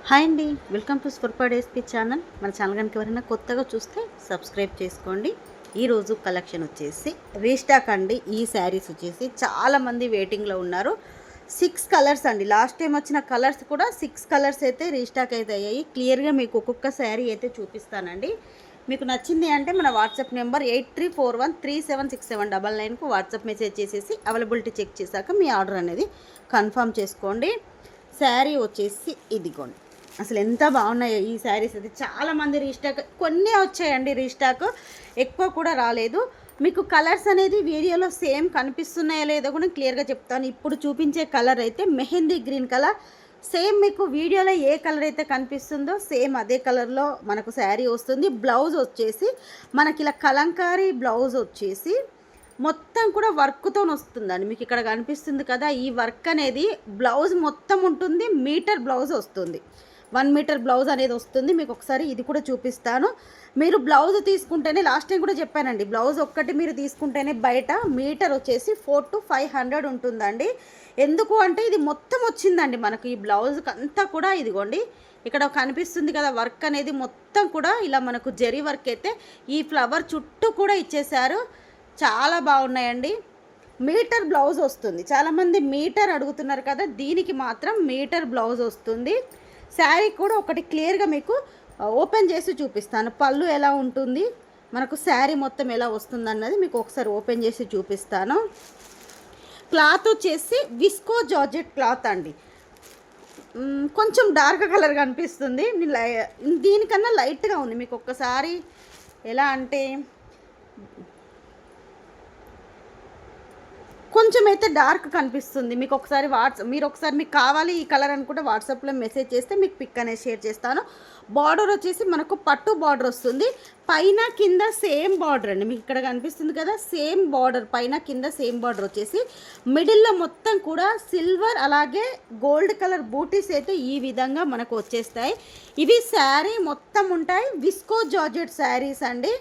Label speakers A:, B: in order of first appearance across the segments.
A: Hi అండి, welcome to స్ఫూర్ప డేస్పీ channel. మన channel కనుక ఎవరైనా కొత్తగా చూస్తే సబ్స్క్రైబ్ చేసుకోండి. ఈరోజు కలెక్షన్ వచ్చేసి రీస్టాక్ అండి. ఈ శారీస్ వచ్చేసి చాలామంది వెయిటింగ్లో ఉన్నారు. 6 కలర్స్ అండి. లాస్ట్ టైం వచ్చిన కలర్స్ కూడా 6 కలర్స్ అయితే రీస్టాక్ అయితే అయ్యాయి. క్లియర్గా మీకు ఒక్కొక్క శారీ అయితే చూపిస్తానండి. మీకు నచ్చింది అంటే మన వాట్సాప్ నెంబర్ 8341376799కు వాట్సాప్ మెసేజ్ చేసేసి అవైలబిలిటీ చెక్ చేశాక మీ ఆర్డర్ అనేది కన్ఫర్మ్ చేసుకోండి. శారీ వచ్చేసి ఇదిగోండి. అసలు ఎంత బాగున్నాయో ఈ శారీస్ అయితే. చాలామంది రీస్టాక్, కొన్ని వచ్చాయండి రీస్టాక్, ఎక్కువ కూడా రాలేదు. మీకు కలర్స్ అనేది వీడియోలో సేమ్ కనిపిస్తున్నాయో లేదో కూడా క్లియర్గా చెప్తాను. ఇప్పుడు చూపించే కలర్ అయితే మెహందీ గ్రీన్ కలర్. సేమ్ మీకు వీడియోలో ఏ కలర్ అయితే కనిపిస్తుందో సేమ్ అదే కలర్లో మనకు శారీ వస్తుంది. బ్లౌజ్ వచ్చేసి మనకి ఇలా కలంకారీ బ్లౌజ్ వచ్చేసి మొత్తం కూడా వర్క్తో వస్తుందండి. మీకు ఇక్కడ కనిపిస్తుంది కదా, ఈ వర్క్ అనేది బ్లౌజ్ మొత్తం ఉంటుంది. మీటర్ బ్లౌజ్ వస్తుంది, 1 మీటర్ బ్లౌజ్ అనేది వస్తుంది. మీకు ఒకసారి ఇది కూడా చూపిస్తాను. మీరు బ్లౌజ్ తీసుకుంటేనే, లాస్ట్ టైం కూడా చెప్పానండి, బ్లౌజ్ ఒక్కటి మీరు తీసుకుంటేనే బయట మీటర్ వచ్చేసి 400 to 500 ఉంటుందండి. ఎందుకు అంటే ఇది మొత్తం వచ్చిందండి మనకు ఈ బ్లౌజ్కి అంతా కూడా. ఇదిగోండి ఇక్కడ కనిపిస్తుంది కదా, వర్క్ అనేది మొత్తం కూడా ఇలా మనకు జరీ వర్క్ అయితే ఈ ఫ్లవర్ చుట్టూ కూడా ఇచ్చేసారు. చాలా బాగున్నాయండి. మీటర్ బ్లౌజ్ వస్తుంది. చాలామంది మీటర్ అడుగుతున్నారు కదా, దీనికి మాత్రం మీటర్ బ్లౌజ్ వస్తుంది. శారీ కూడా ఒకటి క్లియర్గా మీకు ఓపెన్ చేసి చూపిస్తాను. పళ్ళు ఎలా ఉంటుంది, మనకు శారీ మొత్తం ఎలా వస్తుంది అన్నది మీకు ఒకసారి ఓపెన్ చేసి చూపిస్తాను. క్లాత్ వచ్చేసి విస్కో జార్జెట్ క్లాత్ అండి. కొంచెం డార్క్ కలర్ కనిపిస్తుంది, దీనికన్నా లైట్గా ఉంది. మీకు ఒక్కసారి ఎలా అంటే కొంచెం అయితే డార్క్ కనిపిస్తుంది. మీకు ఒకసారి మీరు ఒకసారి మీకు కావాలి ఈ కలర్ అనుకుంటే వాట్సాప్లో మెసేజ్ చేస్తే మీకు పిక్ అనేది షేర్ చేస్తాను. బార్డర్ వచ్చేసి మనకు పట్టు బార్డర్ వస్తుంది. పైన కింద సేమ్ బార్డర్ అండి. మీకు ఇక్కడ కనిపిస్తుంది కదా, సేమ్ బార్డర్, పైన కింద సేమ్ బార్డర్ వచ్చేసి మిడిల్లో మొత్తం కూడా సిల్వర్ అలాగే గోల్డ్ కలర్ బూటీస్ అయితే ఈ విధంగా మనకు వచ్చేస్తాయి. ఇవి శారీ మొత్తం ఉంటాయి. విస్కో జార్జెట్ శారీస్ అండి.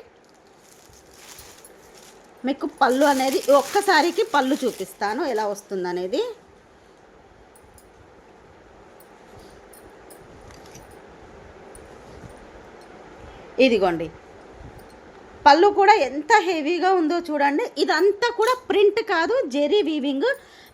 A: మీకు పళ్ళు అనేది ఒక్కసారికి పళ్ళు చూపిస్తాను ఎలా వస్తుంది అనేది. ఇదిగోండి పళ్ళు కూడా ఎంత హెవీగా ఉందో చూడండి. ఇదంతా కూడా ప్రింట్ కాదు, జెరీ వీవింగ్.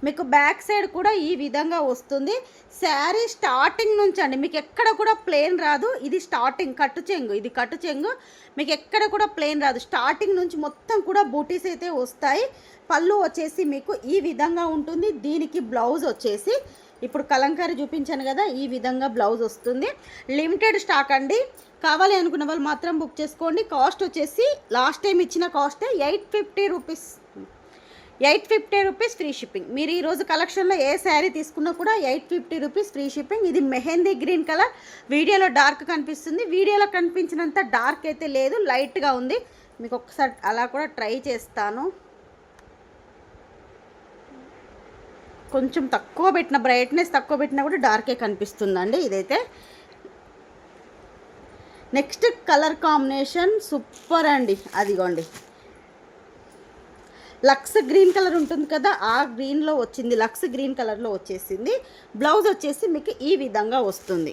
A: మీకు బ్యాక్ సైడ్ కూడా ఈ విధంగా వస్తుంది. శారీ స్టార్టింగ్ నుంచి అండి మీకు ఎక్కడ కూడా ప్లెయిన్ రాదు. ఇది స్టార్టింగ్ కట్టు చెంగు, ఇది కట్టు చెంగు. మీకు ఎక్కడ కూడా ప్లెయిన్ రాదు. స్టార్టింగ్ నుంచి మొత్తం కూడా బూటీస్ అయితే వస్తాయి. పళ్ళు వచ్చేసి మీకు ఈ విధంగా ఉంటుంది. దీనికి బ్లౌజ్ వచ్చేసి ఇప్పుడు కలంకారీ చూపించాను కదా, ఈ విధంగా బ్లౌజ్ వస్తుంది. లిమిటెడ్ స్టాక్ అండి. కావాలి అనుకున్న వాళ్ళు మాత్రం బుక్ చేసుకోండి. కాస్ట్ వచ్చేసి లాస్ట్ టైం ఇచ్చిన కాస్టే 850 రూపీస్. 850 rupees free shipping. మీరు ఈరోజు కలెక్షన్లో ఏ శారీ తీసుకున్నా కూడా 850 రూపీస్ ఫ్రీ షిప్పింగ్. ఇది మెహందీ గ్రీన్ కలర్. వీడియోలో డార్క్ కనిపిస్తుంది, వీడియోలో కనిపించినంత డార్క్ అయితే లేదు, లైట్గా ఉంది. మీకు ఒకసారి అలా కూడా ట్రై చేస్తాను. కొంచెం తక్కువ పెట్టిన, బ్రైట్నెస్ తక్కువ పెట్టినా కూడా డార్కే కనిపిస్తుందండి ఇదైతే. నెక్స్ట్ కలర్ కాంబినేషన్ సూపర్ అండి. అదిగోండి లక్స్ గ్రీన్ కలర్ ఉంటుంది కదా, ఆ గ్రీన్లో వచ్చింది, లక్స్ గ్రీన్ కలర్లో వచ్చేసింది. బ్లౌజ్ వచ్చేసి మీకు ఈ విధంగా వస్తుంది.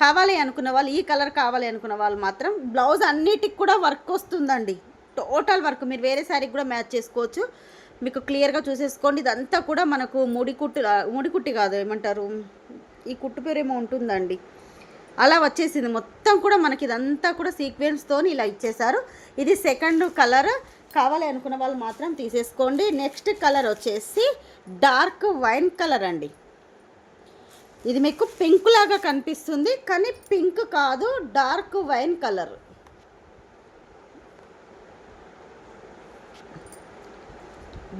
A: కావాలి అనుకున్న వాళ్ళు, ఈ కలర్ కావాలి అనుకున్న వాళ్ళు మాత్రం బ్లౌజ్ అన్నిటికి కూడా వర్క్ వస్తుందండి. Total work. మీరు వేరే శారీకి కూడా మ్యాచ్ చేసుకోవచ్చు. మీకు క్లియర్గా చూసేసుకోండి. ఇదంతా కూడా మనకు ముడికుట్టి కాదు, ఏమంటారు, ఈ కుట్టు పేరేమో ఉంటుందండి, అలా వచ్చేసింది. మొత్తం కూడా మనకి ఇదంతా కూడా సీక్వెన్స్తో ఇలా ఇచ్చేసారు. ఇది సెకండ్ కలర్. కావాలి అనుకున్న వాళ్ళు మాత్రం తీసేసుకోండి. నెక్స్ట్ కలర్ వచ్చేసి డార్క్ వైన్ కలర్ అండి. ఇది మీకు పింక్ లాగా కనిపిస్తుంది కానీ పింక్ కాదు, dark wine colour.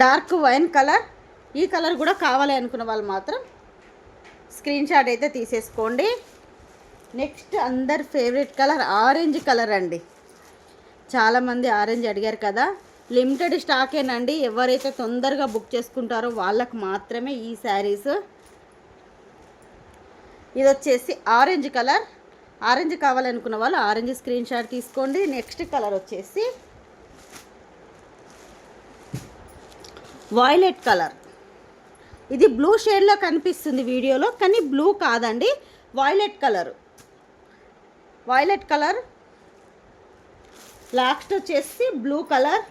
A: Dark wine colour. ఈ కలర్ కూడా కావాలి అనుకున్న వాళ్ళు మాత్రం స్క్రీన్ షాట్ అయితే తీసేసుకోండి. నెక్స్ట్ అందరి ఫేవరెట్ కలర్ ఆరెంజ్ కలర్ అండి. చాలామంది ఆరెంజ్ అడిగారు కదా, లిమిటెడ్ స్టాకేనండి. ఎవరైతే తొందరగా బుక్ చేసుకుంటారో వాళ్ళకు మాత్రమే ఈ శారీస్. ఇది వచ్చేసి ఆరెంజ్ కలర్. ఆరెంజ్ కావాలనుకున్న వాళ్ళు ఆరెంజ్ స్క్రీన్ షాట్ తీసుకోండి. నెక్స్ట్ కలర్ వచ్చేసి వైలెట్ కలర్. ఇది బ్లూ షేడ్లో కనిపిస్తుంది వీడియోలో, కానీ బ్లూ కాదండి, వైలెట్ కలర్, లాస్ట్ వచ్చేసి బ్లూ కలర్,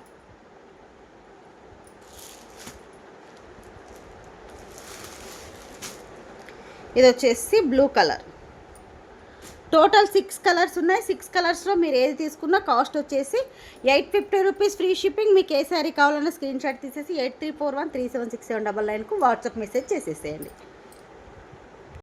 A: ఇది వచ్చేసి బ్లూ కలర్. టోటల్ 6 కలర్స్ ఉన్నాయి. 6 కలర్స్లో మీరు ఏది తీసుకున్నా కాస్ట్ వచ్చేసి 850 రూపీస్ ఫ్రీ షిప్పింగ్. మీకు ఏ శారీ కావాలన్నా స్క్రీన్ షాట్ తీసేసి 8341376799కు వాట్సాప్ మెసేజ్ చేసేసేయండి.